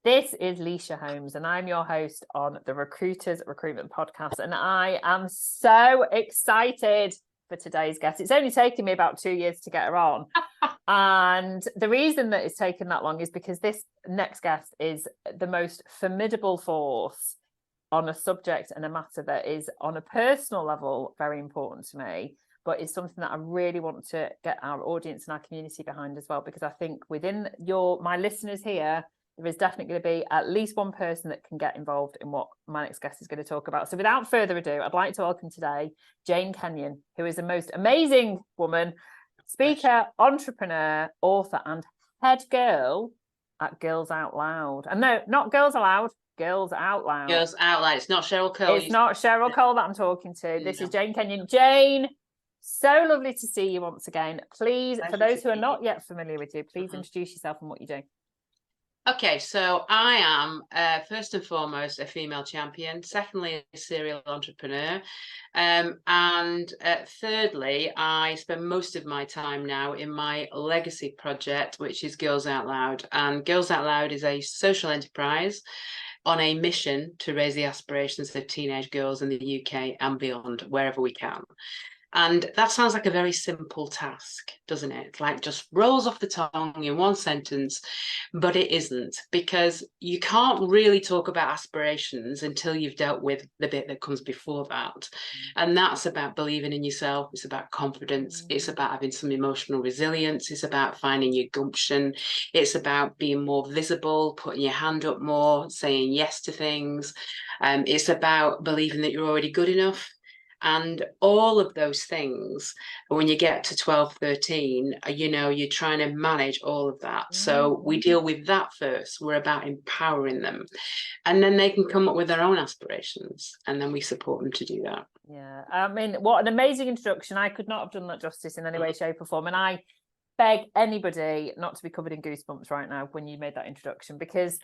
This is Leisha Holmes, and I'm your host on the Recruiters Recruitment Podcast. And I am so excited for today's guest. It's only taken me about 2 years to get her on. And the reason that it's taken that long is because this next guest is the most formidable force on a subject and a matter that is, on a personal level, very important to me. But it's something that I really want to get our audience and our community behind as well, because I think within my listeners here, there is definitely going to be at least one person that can get involved in what my next guest is going to talk about. So without further ado, I'd like to welcome today Jane Kenyon, who is the most amazing woman, speaker, entrepreneur, author, and head girl at Girls Out Loud. And no, not Girls Aloud, Girls Out Loud. Girls Out Loud. It's not Cheryl Cole. It's not Cheryl Cole that I'm talking to. This is Jane Kenyon. Jane, so lovely to see you once again. Please, for those who are not yet familiar with you, please introduce yourself and what you do. Okay, so I am first and foremost a female champion, secondly a serial entrepreneur, and thirdly I spend most of my time now in my legacy project, which is Girls Out Loud. And Girls Out Loud is a social enterprise on a mission to raise the aspirations of teenage girls in the UK and beyond, wherever we can. And that sounds like a very simple task, doesn't it? Like just rolls off the tongue in one sentence, but it isn't, because you can't really talk about aspirations until you've dealt with the bit that comes before that. And that's about believing in yourself. It's about confidence. It's about having some emotional resilience. It's about finding your gumption. It's about being more visible, putting your hand up more, saying yes to things. It's about believing that you're already good enough. And all of those things, when you get to 12, 13, you're trying to manage all of that. So we deal with that first. We're about empowering them. And then they can come up with their own aspirations. And then we support them to do that. Yeah. I mean, what an amazing introduction. I could not have done that justice in any way, shape or form. And I beg anybody not to be covered in goosebumps right now when you made that introduction, because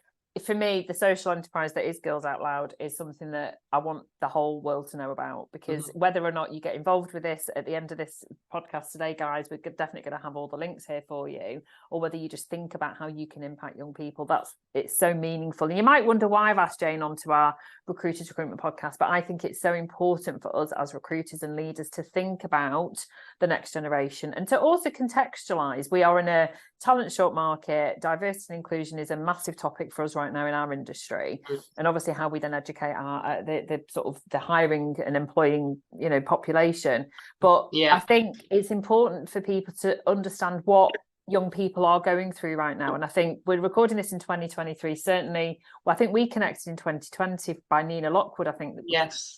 for me, the social enterprise that is Girls Out Loud is something that I want the whole world to know about, because whether or not you get involved with this at the end of this podcast today, guys, we're definitely going to have all the links here for you, or whether you just think about how you can impact young people. It's so meaningful. And you might wonder why I've asked Jane onto our Recruiters Recruitment Podcast, but I think it's so important for us as recruiters and leaders to think about the next generation and to also contextualize. We are in a talent short market. Diversity and inclusion is a massive topic for us right now in our industry, and obviously how we then educate our the sort of the hiring and employing population. But I think it's important for people to understand what young people are going through right now. And I think we're recording this in 2023. Certainly, I think we connected in 2020 by Nina Lockwood. I think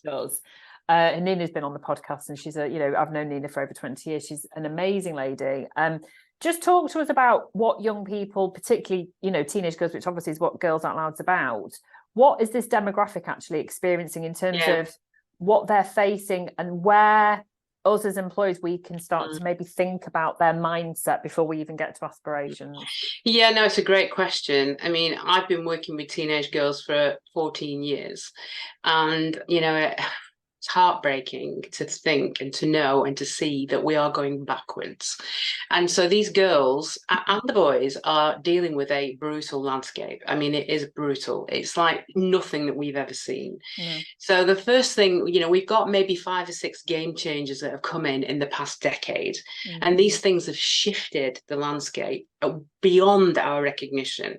does. And Nina's been on the podcast, and she's I've known Nina for over 20 years. She's an amazing lady. Just talk to us about what young people, particularly, teenage girls, which obviously is what Girls Out Loud's about. What is this demographic actually experiencing in terms of what they're facing, and where us as employees, we can start to maybe think about their mindset before we even get to aspirations? Yeah, no, it's a great question. I mean, I've been working with teenage girls for 14 years, and, it's heartbreaking to think and to know and to see that we are going backwards. And so these girls and the boys are dealing with a brutal landscape. I mean, it is brutal. It's like nothing that we've ever seen. So the first thing, we've got maybe 5 or 6 game changers that have come in the past decade. And these things have shifted the landscape beyond our recognition.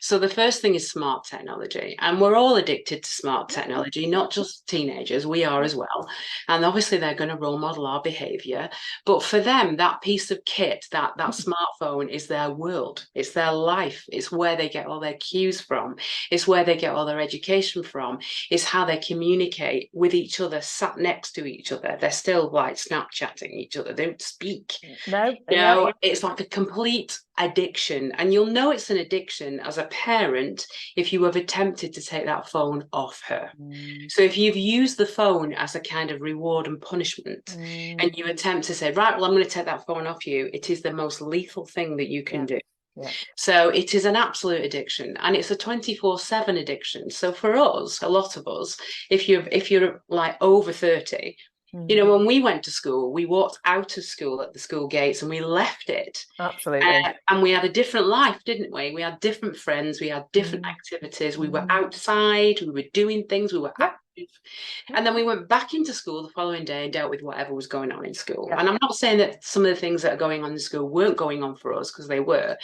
So the first thing is smart technology, and we're all addicted to smart technology, not just teenagers, we are as well. And obviously they're going to role model our behavior, but for them, that piece of kit, that smartphone is their world, it's their life, it's where they get all their cues from, it's where they get all their education from, it's how they communicate with each other sat next to each other. They're still like Snapchatting each other, they don't speak. It's like a complete addiction. And you'll know it's an addiction as a parent if you have attempted to take that phone off her. So if you've used the phone as a kind of reward and punishment, and you attempt to say, right, well, I'm going to take that phone off you, it is the most lethal thing that you can do. So it is an absolute addiction, and it's a 24/7 addiction. So for us, a lot of us, if you're like over 30, You know, when we went to school, we walked out of school at the school gates and we left it. Absolutely. And we had a different life, didn't we? We had different friends, we had different activities, we were outside, we were doing things, we were active. And then we went back into school the following day and dealt with whatever was going on in school. And I'm not saying that some of the things that are going on in school weren't going on for us, because they were,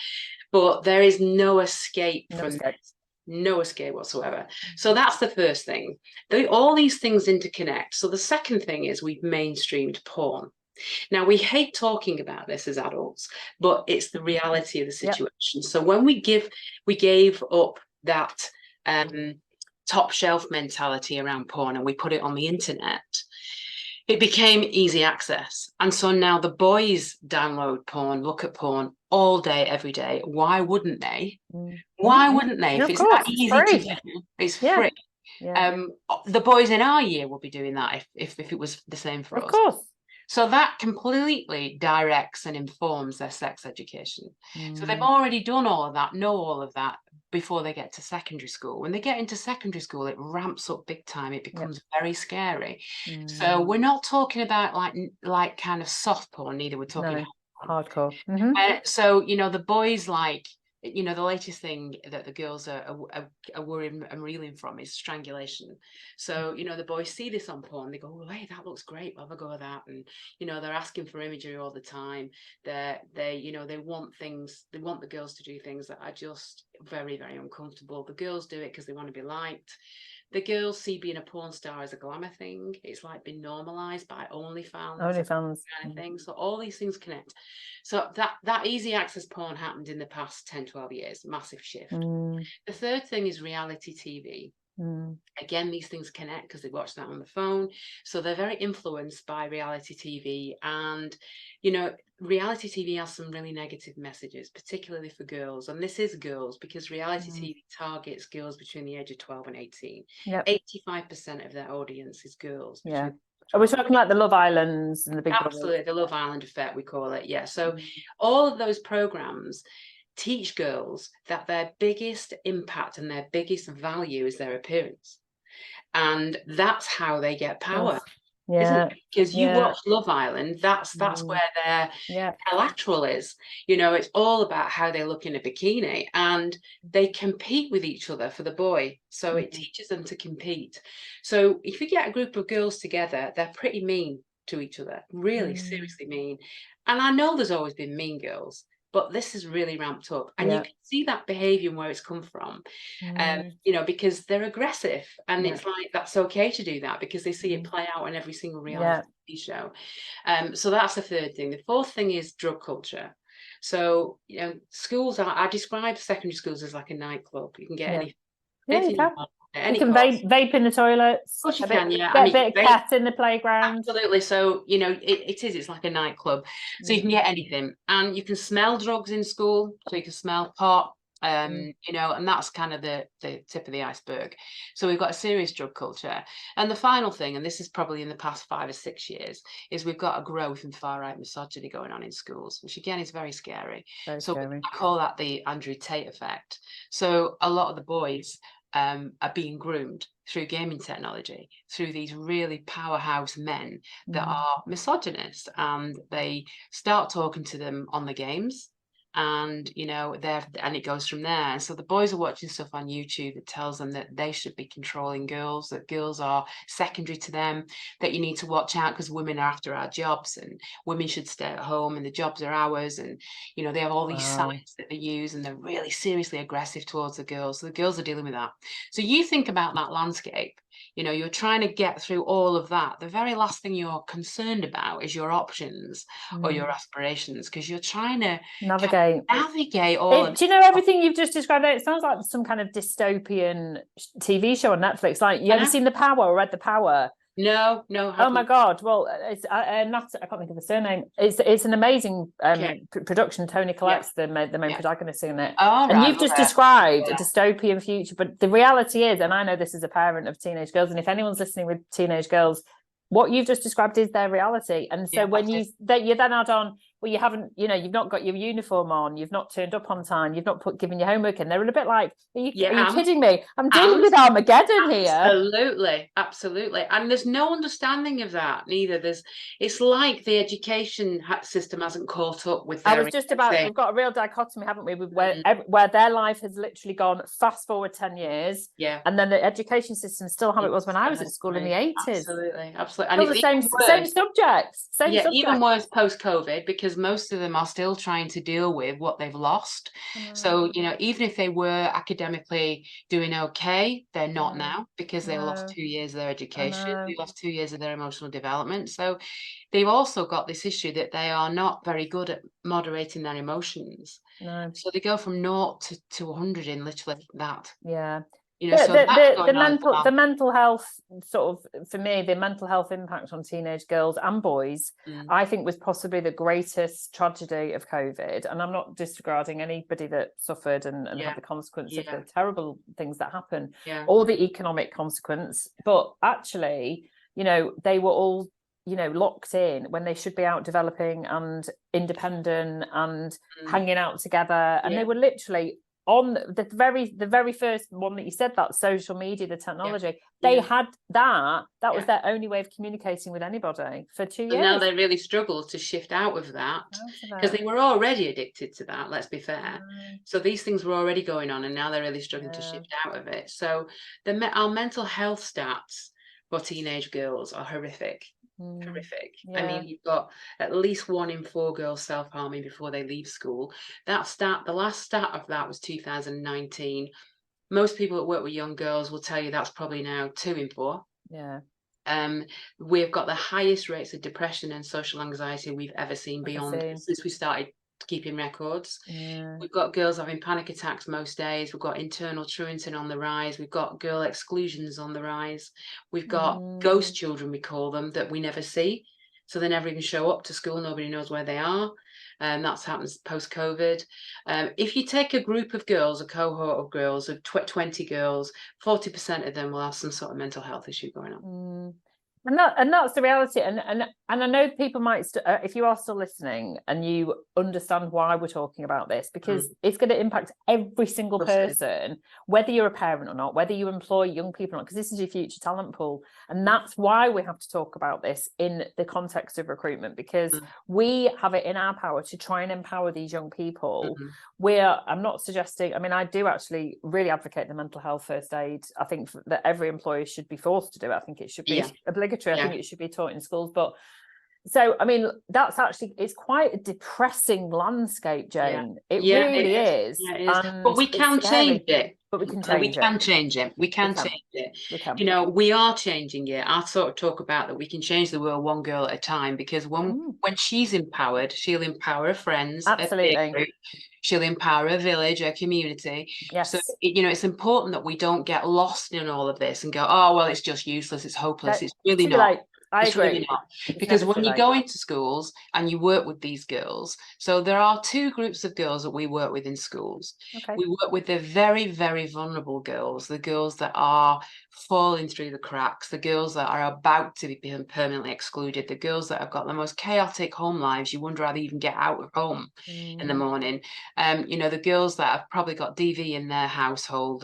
but there is no escape from this. No escape whatsoever. So that's the first thing. All these things interconnect. So the second thing is we've mainstreamed porn. Now, we hate talking about this as adults, but it's the reality of the situation. So when we gave up that top shelf mentality around porn and we put it on the internet, it became easy access. And so now the boys download porn, look at porn all day, every day. Why wouldn't they? Why wouldn't they? If it's that easy to do, it's free. The boys in our year will be doing that if it was the same for us. Of course. So that completely directs and informs their sex education. So they've already done all of that, know all of that before they get to secondary school. When they get into secondary school, it ramps up big time. It becomes very scary. So we're not talking about like kind of soft porn, neither. We're talking hardcore. So, you know, the boys like, you know, the latest thing that the girls are worrying and reeling from is strangulation. So, you know, the boys see this on porn, they go, oh, hey, that looks great, we'll have a go at that. And, you know, they're asking for imagery all the time. They want things, they want the girls to do things that are just very, very uncomfortable. The girls do it because they want to be liked. The girls see being a porn star as a glamour thing. It's like been normalized by OnlyFans. Kind of thing. So all these things connect. So that easy access porn happened in the past 10, 12 years. Massive shift. The third thing is reality TV. Again, these things connect because they watch that on the phone. So they're very influenced by reality TV. And, you know, reality TV has some really negative messages, particularly for girls. And this is girls because reality TV targets girls between the age of 12 and 18. 85% of their audience is girls. Are we talking like the Love Islands and the Big Absolutely, the Love Island effect, we call it. Yeah. So all of those programs teach girls that their biggest impact and their biggest value is their appearance. And that's how they get power. Isn't it? Because you watch Love Island, that's where their collateral is. You know, it's all about how they look in a bikini, and they compete with each other for the boy. So it teaches them to compete. So if you get a group of girls together, they're pretty mean to each other, really seriously mean. And I know there's always been mean girls, but this is really ramped up, and you can see that behavior and where it's come from. You know, because they're aggressive, and it's like that's okay to do that because they see it play out in every single reality TV show. So that's the third thing. The fourth thing is drug culture. So, you know, schools I describe secondary schools as like a nightclub. You can get anything you want. You can vape in the toilets. Of course you can, Get a bit of cat in the playground. Absolutely. So, you know, it's like a nightclub. So you can get anything. And you can smell drugs in school. So you can smell pot, you know, and that's kind of the tip of the iceberg. So we've got a serious drug culture. And the final thing, and this is probably in the past 5 or 6 years, is we've got a growth in far-right misogyny going on in schools, which again is very scary. I call that the Andrew Tate effect. So a lot of the boys are being groomed through gaming technology, through these really powerhouse men that are misogynist, and they start talking to them on the games, and you know and it goes from there. And so the boys are watching stuff on YouTube that tells them that they should be controlling girls, that girls are secondary to them, that you need to watch out because women are after our jobs and women should stay at home and the jobs are ours. And you know, they have all these sites that they use, and they're really seriously aggressive towards the girls. So the girls are dealing with that. So you think about that landscape, you know, you're trying to get through all of that. The very last thing you're concerned about is your options or your aspirations, because you're trying to navigate all of do you know everything you've just described? It sounds like some kind of dystopian TV show on Netflix. Like, you ever seen The Power or read The Power? No. Oh my God! Well, it's I can't think of the surname. It's an amazing production. Tony Collette's the main protagonist in it. And you've just described a dystopian future, but the reality is, and I know this as a parent of teenage girls, and if anyone's listening with teenage girls, what you've just described is their reality. And so when you then add on well, you haven't, you've not got your uniform on, you've not turned up on time, you've not given your homework in. They're a bit like, are you kidding me? I'm dealing with Armageddon here. Absolutely. And there's no understanding of that neither. It's like the education system hasn't caught up with their. I was just about, we've got a real dichotomy, haven't we? Where their life has literally gone fast forward 10 years. Yeah. And then the education system is still how it was when I was at school in the 80s. Absolutely. And it's the same subjects. Even worse post-COVID, because most of them are still trying to deal with what they've lost. So, even if they were academically doing okay, they're not now, because they lost 2 years of their education. They lost 2 years of their emotional development. So they've also got this issue that they are not very good at moderating their emotions. So they go from 0 to 100 in literally that. Yeah. So the mental health sort of, for me, the mental health impact on teenage girls and boys, I think was possibly the greatest tragedy of COVID. And I'm not disregarding anybody that suffered and had the consequence of the terrible things that happen, or the economic consequence. But actually, they were all, locked in when they should be out developing and independent and hanging out together. And they were literally on the very first one that you said, that social media, the technology, they had that was their only way of communicating with anybody for 2 years. And now they really struggle to shift out of that, because they were already addicted to that, let's be fair. So these things were already going on, and now they're really struggling to shift out of it. So our mental health stats for teenage girls are horrific. I mean, you've got at least 1 in 4 girls self-harming before they leave school. The last stat of that was 2019. Most people that work with young girls will tell you that's probably now 2 in 4. We've got the highest rates of depression and social anxiety we've ever seen since we started keeping records. We've got girls having panic attacks most days. We've got internal truancy on the rise. We've got girl exclusions on the rise. We've got ghost children, we call them, that we never see, so they never even show up to school. Nobody knows where they are. That's happens post-COVID. If you take a group of girls, a cohort of girls of 20 girls, 40% of them will have some sort of mental health issue going on. And that's the reality. And I know people might, if you are still listening and you understand why we're talking about this, because it's going to impact every single person, whether you're a parent or not, whether you employ young people or not, because this is your future talent pool. And that's why we have to talk about this in the context of recruitment, because we have it in our power to try and empower these young people. I'm not suggesting, I mean, I do actually really advocate the mental health first aid. I think that every employer should be forced to do it. I think it should be obligatory. I think it should be taught in schools. But so, I mean, it's quite a depressing landscape, Jane. It really is. It is. But we can change it. But we can change it. We can change it. We are changing it. I sort of talk about that we can change the world one girl at a time, because when she's empowered, she'll empower her friends. Absolutely. She'll empower her village, her community. So, it's important that we don't get lost in all of this and go, oh, well, it's just useless, it's hopeless. It's really not. I agree. Really not. Because when you go into schools and you work with these girls, so there are 2 groups of girls that we work with in schools. We work with the very, very vulnerable girls, the girls that are falling through the cracks, the girls that are about to be permanently excluded, the girls that have got the most chaotic home lives. You wonder how they even get out of home in the morning. The girls that have probably got DV in their household,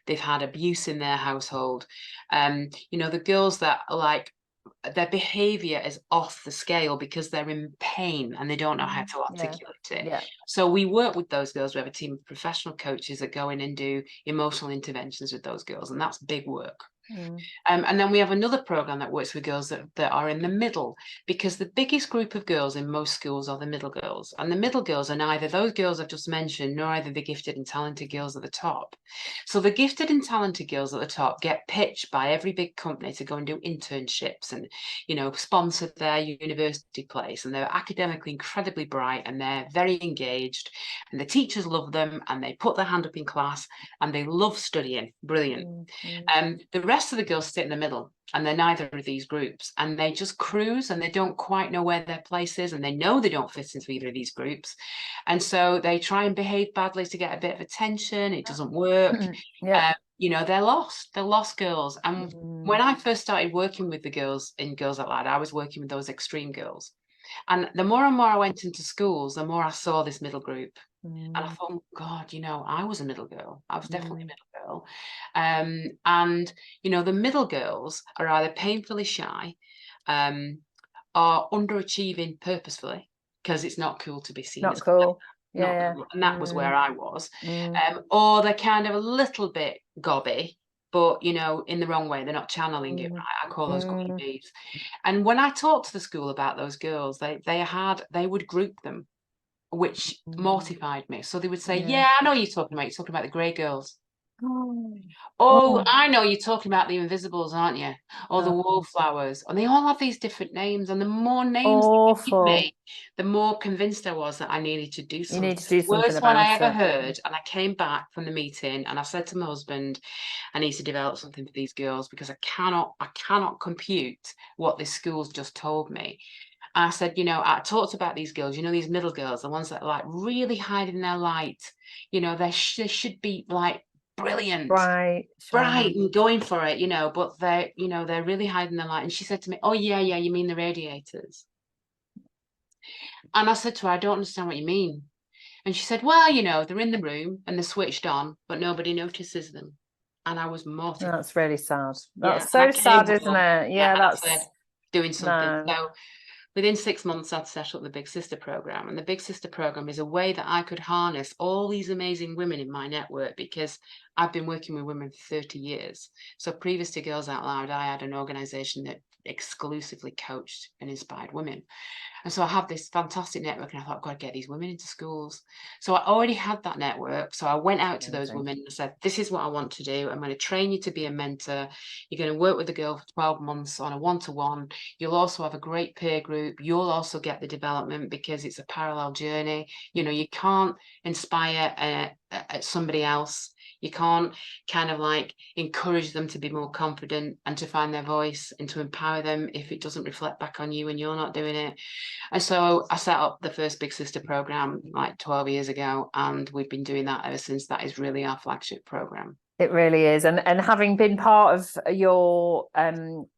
they've had abuse in their household. The girls that are like, their behavior is off the scale because they're in pain and they don't know how to articulate it. So we work with those girls. We have a team of professional coaches that go in and do emotional interventions with those girls, and that's big work. And then we have another program that works with girls that are in the middle, because the biggest group of girls in most schools are the middle girls, and the middle girls are neither those girls I've just mentioned nor either the gifted and talented girls at the top. So the gifted and talented girls at the top get pitched by every big company to go and do internships and sponsor their university place, and they're academically incredibly bright and they're very engaged and the teachers love them and they put their hand up in class and they love studying. Brilliant. The rest of the girls sit in the middle, and they're neither of these groups, and they just cruise and they don't quite know where their place is, and they know they don't fit into either of these groups, and so they try and behave badly to get a bit of attention. It doesn't work. They're lost girls. And when I first started working with the girls in Girls Out Loud, I was working with those extreme girls. And the more and more I went into schools, the more I saw this middle group. And I thought, oh God, you know, I was a middle girl. I was definitely a middle girl. And, you know, the middle girls are either painfully shy, or underachieving purposefully, because it's not cool to be seen Not as cool. not Yeah. cool. And that was where I was. Mm. Or they're kind of a little bit gobby, but, you know, in the wrong way. They're not channeling it right. I call those queen bees. And when I talked to the school about those girls, they would group them, which mortified me. So they would say, yeah, I know what you're talking about the grey girls. Oh, I know you're talking about the invisibles, aren't you? Or the wallflowers. And they all have these different names. And the more names they give me, the more convinced I was that I needed to do something. You need to do something Worst one about I ever it. heard. And I came back from the meeting and I said to my husband, I need to develop something for these girls because I cannot compute what this school's just told me. I said, you know, I talked about these girls, you know, these middle girls, the ones that are like really hiding their light. You know, they should be like brilliant, bright and going for it, you know, but they're really hiding their light. And she said to me, oh yeah, you mean the radiators? And I said to her, I don't understand what you mean. And she said, well, you know, they're in the room and they're switched on, but nobody notices them. And I was mortified. That's really sad. Yeah, That's so sad, isn't it? Yeah, that's that's doing something. no. So within 6 months, I'd set up the Big Sister program. And the Big Sister program is a way that I could harness all these amazing women in my network, because I've been working with women for 30 years. So previous to Girls Out Loud, I had an organization that exclusively coached and inspired women. And so I have this fantastic network, and I thought, I've got to get these women into schools. So I already had that network. So I went out to those women and said, this is what I want to do. I'm going to train you to be a mentor. You're going to work with the girl for 12 months on a one-to-one. You'll also have a great peer group. You'll also get the development because it's a parallel journey. You know, you can't inspire somebody else. You can't kind of like encourage them to be more confident and to find their voice and to empower them if it doesn't reflect back on you and you're not doing it. And so I set up the first Big Sister program like 12 years ago, and we've been doing that ever since. That is really our flagship program. It really is. And having been part of your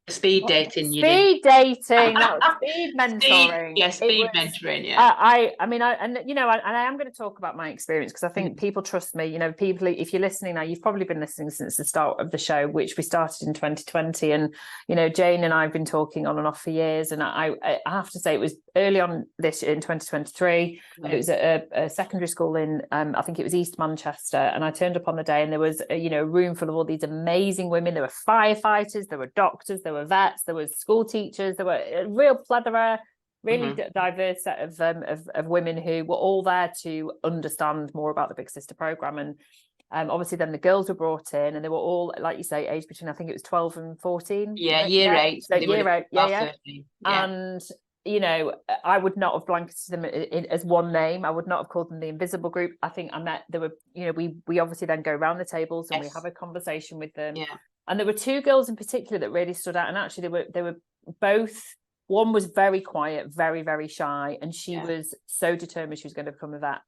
speed dating, speed dating, that was speed mentoring. Speed mentoring. Yeah. I mean, and you know, and I am going to talk about my experience because I think people trust me. You know, people, if you're listening now, you've probably been listening since the start of the show, which we started in 2020. And you know, Jane and I have been talking on and off for years. And I have to say, it was early on this year in 2023. And it was at a secondary school in I think it was East Manchester. And I turned up on the day, and there was you know, a room full of all these amazing women. There were firefighters, there were doctors, there were vets, there was school teachers, there were a real plethora, really diverse set of women who were all there to understand more about the Big Sister program. And obviously then the girls were brought in, and they were all, like you say, aged between, I think it was 12 and 14. Year 8. So year 8, yeah. 13. And you know, I would not have blanketed them as one name. I would not have called them the invisible group. I think there were, you know, we obviously then go around the tables and we have a conversation with them. Yeah. And there were two girls in particular that really stood out. And actually they were both, one was very quiet, very, very shy. And she was so determined she was going to become a vet.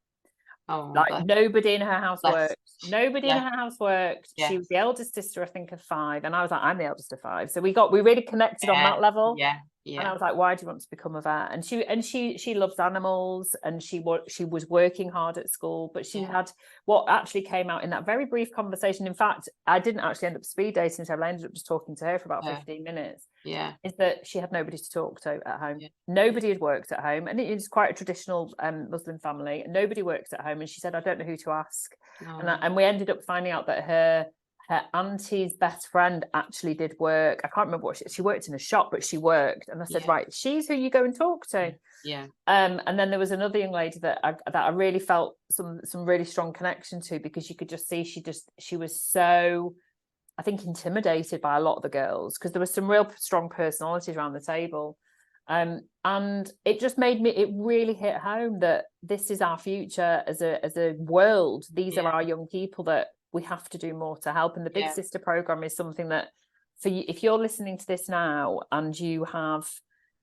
Oh, like nobody in her house worked. Nobody in her house worked. Yeah. She was the eldest sister, I think, of 5. And I was like, I'm the eldest of 5. So we really connected on that level. Yeah. And I was like, why do you want to become a vet? And she loves animals, and she was working hard at school, but she had what actually came out in that very brief conversation. In fact, I didn't actually end up speed dating her. I ended up just talking to her for about 15 minutes. Yeah. Is that she had nobody to talk to at home. Nobody had worked at home, and it's quite a traditional Muslim family. Nobody works at home, and she said, I don't know who to ask. And we ended up finding out that her auntie's best friend actually did work. I can't remember what she worked in a shop, but she worked. And I said, right, she's who you go and talk to. And then there was another young lady that I really felt some really strong connection to, because you could just see she was so, I think, intimidated by a lot of the girls, because there was some real strong personalities around the table. And it just it really hit home that this is our future as a world. These are our young people that we have to do more to help. And the Big Sister program is something that, for you, if you're listening to this now and you have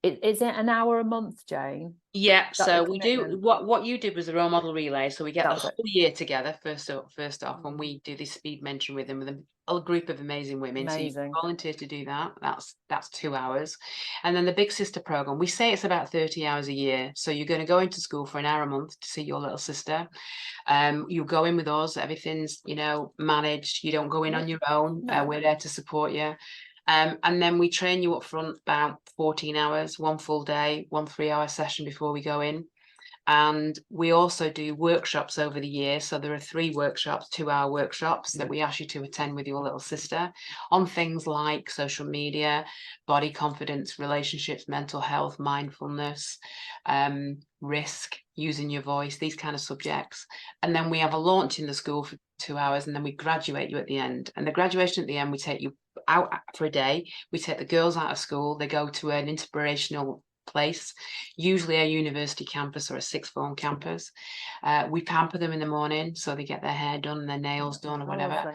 Is it an hour a month, Jane? Yeah, That so the we do commitment? what you did was a role model relay. So we get the That's whole it. year together first off, and we do this speed mentoring with them with a group of amazing women. So you Amazing. volunteer to do that. That's 2 hours. And then the Big Sister program, we say it's about 30 hours a year. So you're going to go into school for an hour a month to see your little sister. You go in with us, everything's, managed. You don't go in on your own. No. We're there to support you. And then we train you up front about 14 hours, one full day, 1 3-hour session before we go in. And we also do workshops over the year. So there are 3 workshops, 2-hour workshops that we ask you to attend with your little sister on things like social media, body confidence, relationships, mental health, mindfulness, risk, using your voice, these kind of subjects. And then we have a launch in the school for 2 hours, and then we graduate you at the end. And the graduation at the end, we take you out for a day. We take the girls out of school. They go to an inspirational place, usually a university campus or a sixth form campus. We pamper them in the morning, so they get their hair done, their nails done, or whatever.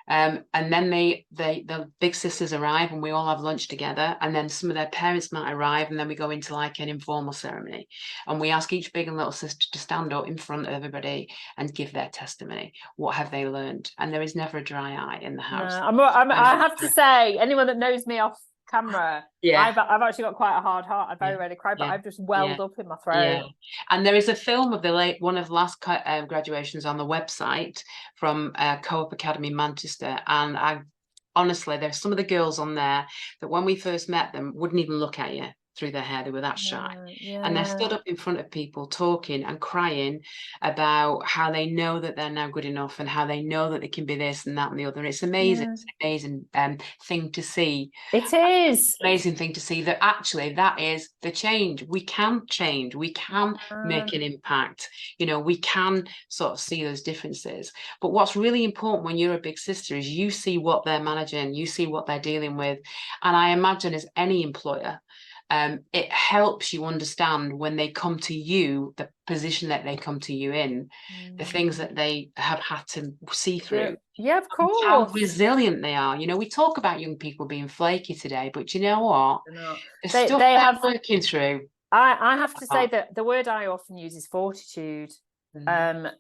And then the Big Sisters arrive, and we all have lunch together. And then some of their parents might arrive, and then we go into like an informal ceremony, and we ask each big and little sister to stand up in front of everybody and give their testimony. What have they learned? And there is never a dry eye in the house. No, I have to say, anyone that knows me off camera, I've actually got quite a hard heart. I very rarely cry, but I've just welled up in my throat. And there is a film of one of the last graduations on the website from Co-op Academy Manchester, and honestly, there's some of the girls on there that when we first met them wouldn't even look at you through their hair. They were that shy. And they stood up in front of people talking and crying about how they know that they're now good enough, and how they know that they can be this and that and the other. And it's amazing. It's an amazing thing to see. It is amazing thing to see that actually that is the change. We can change. We can make an impact. We can sort of see those differences. But what's really important when you're a big sister is you see what they're managing, you see what they're dealing with. And I imagine as any employer, it helps you understand when they come to you, the position that they come to you in, the things that they have had to see through. Yeah, of course. How resilient they are. We talk about young people being flaky today, but you know what? The stuff they they're working through. I have to say that the word I often use is fortitude. And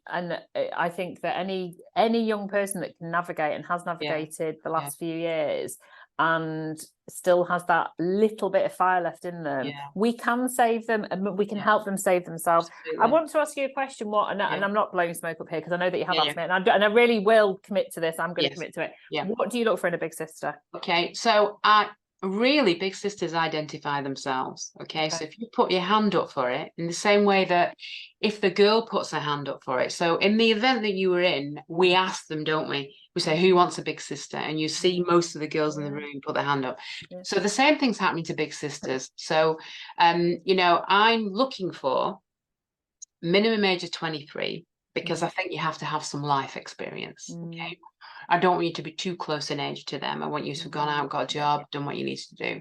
I think that any young person that can navigate and has navigated the last few years and still has that little bit of fire left in them, we can save them, and we can help them save themselves. Absolutely. I want to ask you a question, and I'm not blowing smoke up here, because I know that you have asked me, and I really will commit to this. I'm going to commit to it. What do you look for in a big sister? Okay, so really, big sisters identify themselves. Okay, so if you put your hand up for it, in the same way that if the girl puts her hand up for it, so in the event that you were in, we ask them, don't we? We say, who wants a big sister? And you see most of the girls in the room put their hand up. So the same thing's happening to big sisters. So I'm looking for minimum age of 23, because I think you have to have some life experience. Okay, I don't want you to be too close in age to them. I want you to have gone out, got a job, done what you need to do.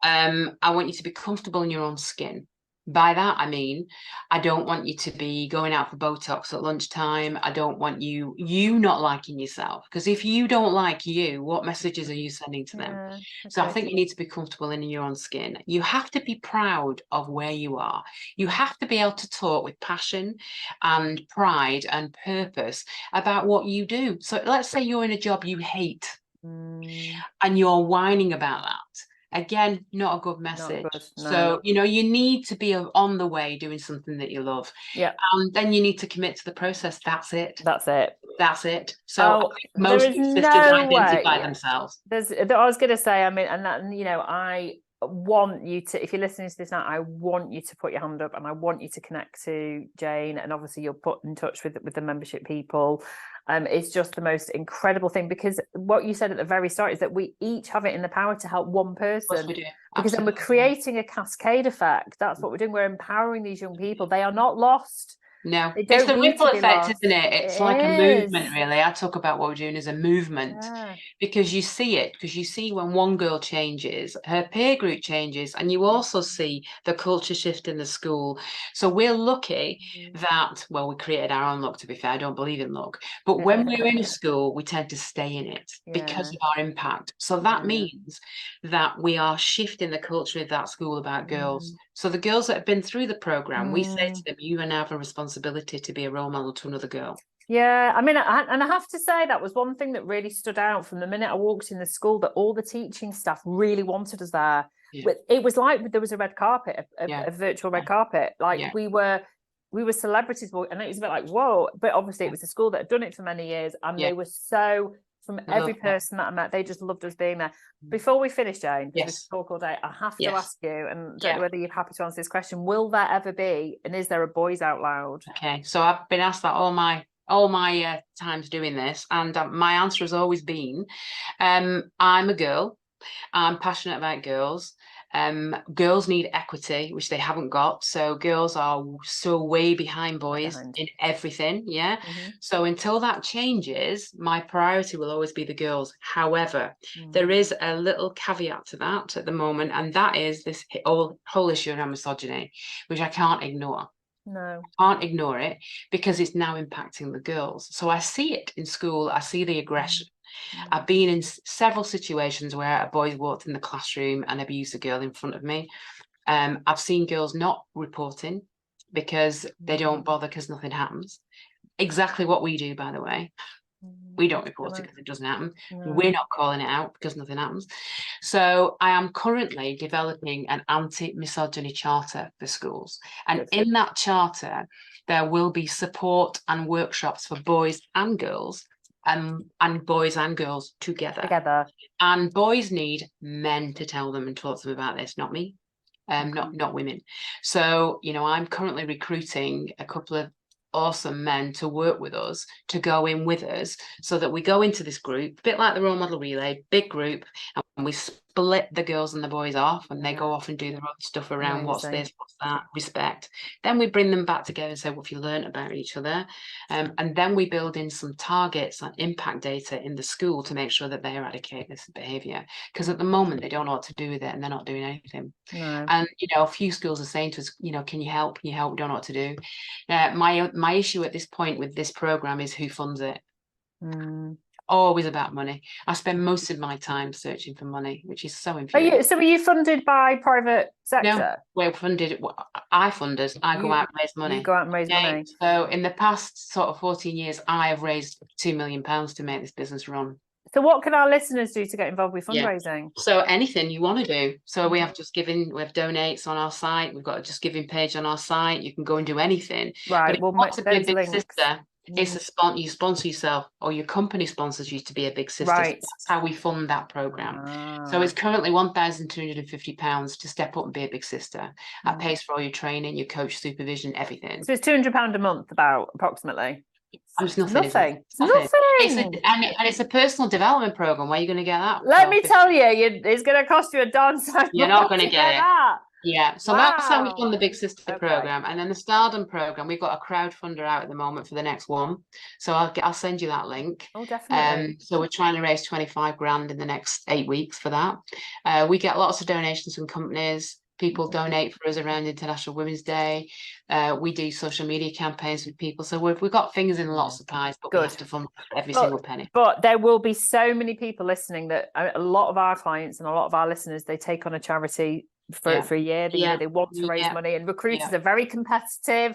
I want you to be comfortable in your own skin. By that, I mean, I don't want you to be going out for Botox at lunchtime. I don't want you not liking yourself, because if you don't like you, what messages are you sending to them? So I think you need to be comfortable in your own skin. You have to be proud of where you are. You have to be able to talk with passion and pride and purpose about what you do. So let's say you're in a job you hate and you're whining about that. Again, not a good message. So, you need to be on the way doing something that you love. And then you need to commit to the process. That's it. So most sisters identify themselves. I was going to say, I mean, and that, I want you to, if you're listening to this now, I want you to put your hand up, and I want you to connect to Jane, and obviously you'll put in touch with the membership people. It's just the most incredible thing, because what you said at the very start is that we each have it in the power to help one person, because then we're creating a cascade effect. That's what we're doing. We're empowering these young people. They are not lost. No, They it's don't the need ripple to be effect, lost. isn't it? It's like a It movement, is. really. I talk about what we're doing as a movement Yeah. because you see it, because you see when one girl changes, her peer group changes, and you also see the culture shift in the school. So we're lucky that, well, we created our own luck, to be fair. I don't believe in luck. But when we're in a school, we tend to stay in it because Yeah. of our impact. So that Yeah. means that we are shifting the culture of that school about girls. So the girls that have been through the program, we say to them, you now have a responsibility to be a role model to another girl. Yeah, I mean, and I have to say that was one thing that really stood out from the minute I walked in the school, that all the teaching staff really wanted us there. Yeah. It was like there was a red carpet, Yeah. a virtual red carpet. Like Yeah. we were celebrities, and it was a bit like, whoa. But obviously it was a school that had done it for many years, and Yeah. they were so, from I every love that. person that I met, they just loved us being there. Before we finish, Jane, because we Yes. could talk all day, I have to Yes. ask you, and don't Yeah. know whether you're happy to answer this question, will there ever be, and is there a Boys Out Loud? Okay, so I've been asked that all my times doing this, and my answer has always been, I'm a girl. I'm passionate about girls. Girls need equity, which they haven't got. So girls are so way behind boys in everything. Yeah. So until that changes, my priority will always be the girls. However, there is a little caveat to that at the moment, and that is this whole issue around misogyny, which I can't ignore. No. Can't ignore it because it's now impacting the girls. So I see it in school. I see the aggression. I've been in several situations where a boy walked in the classroom and abused a girl in front of me. I've seen girls not reporting because they don't bother because nothing happens. Exactly what we do, by the way. We don't report it because it doesn't happen. We're not calling it out because nothing happens. So I am currently developing an anti-misogyny charter for schools. And in that charter, there will be support and workshops for boys and girls, and boys and girls together. And boys need men to tell them and talk to them about this, not me. Not women. So, I'm currently recruiting a couple of awesome men to work with us, to go in with us, so that we go into this group, a bit like the role model relay, big group, and we split the girls and the boys off, and they go off and do their own stuff around what's this, what's that, respect. Then we bring them back together and say, what have you learned about each other? And then we build in some targets and impact data in the school to make sure that they eradicate this behaviour. Because at the moment, they don't know what to do with it, and they're not doing anything. And, a few schools are saying to us, can you help? Can you help? We don't know what to do. My issue at this point with this program is who funds it. Always about money. I spend most of my time searching for money, which is so infuriating. So are you funded by private sector? No, we're funded. I fund us. I go out and raise money. You go out and raise money. So in the past sort of 14 years, I have raised £2 million to make this business run. So what can our listeners do to get involved with fundraising? So anything you want to do. So we have donates on our site. We've got a just giving page on our site. You can go and do anything. Right. But well, to be a big sister, it's you sponsor yourself, or your company sponsors you to be a big sister. Right. So that's how we fund that program. So it's currently £1,250 to step up and be a big sister. That pays for all your training, your coach supervision, everything. So it's £200 a month, about approximately. It's nothing. It's nothing. And it's a personal development program. Where are you going to get that? Let me tell you, it's going to cost you a darn sight. You're not going to get it. That. Yeah, so that's how we've done the Big Sister program. And then the Stardom program, we've got a crowdfunder out at the moment for the next one. So I'll send you that link. Oh, definitely. So we're trying to raise 25 grand in the next 8 weeks for that. We get lots of donations from companies. People donate for us around International Women's Day. We do social media campaigns with people. So we've got fingers in lots of pies, but we have to fund every single penny. But there will be so many people listening that a lot of our clients and a lot of our listeners, they take on a charity for a year. They want to raise money, and recruiters are very competitive.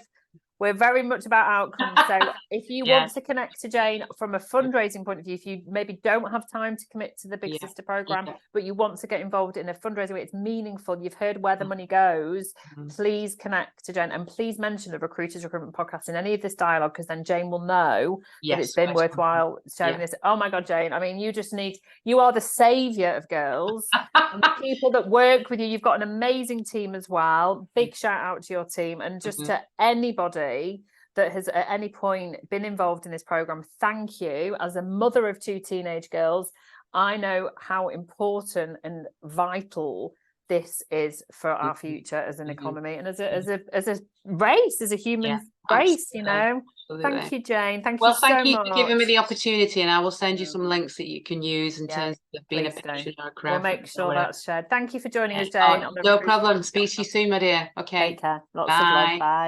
We're very much about outcomes. So if you want to connect to Jane from a fundraising point of view, if you maybe don't have time to commit to the Big Sister program, but you want to get involved in a fundraising way, it's meaningful, you've heard where the money goes, please connect to Jane, and please mention the Recruiters Recruitment Podcast in any of this dialogue, because then Jane will know that it's been worthwhile sharing this. Oh my God, Jane, I mean, you are the saviour of girls. And the people that work with you, you've got an amazing team as well. Big shout out to your team, and just to anybody that has at any point been involved in this program, thank you. As a mother of 2 teenage girls, I know how important and vital this is for our Mhm. future as an Mhm. economy and as a race, as a human Yeah, race, you absolutely. know. Absolutely. Thank you, Jane. Thank Well, you thank so you for giving me much. the opportunity, and I will send you some links that you can use in Yeah, terms of being a please do. patient or a We'll craft make or sure whatever. that's shared. Thank you for joining us, Oh, Jane. no problem. Speak to you soon, my dear. Okay. Take care. Lots of love. Bye. Bye.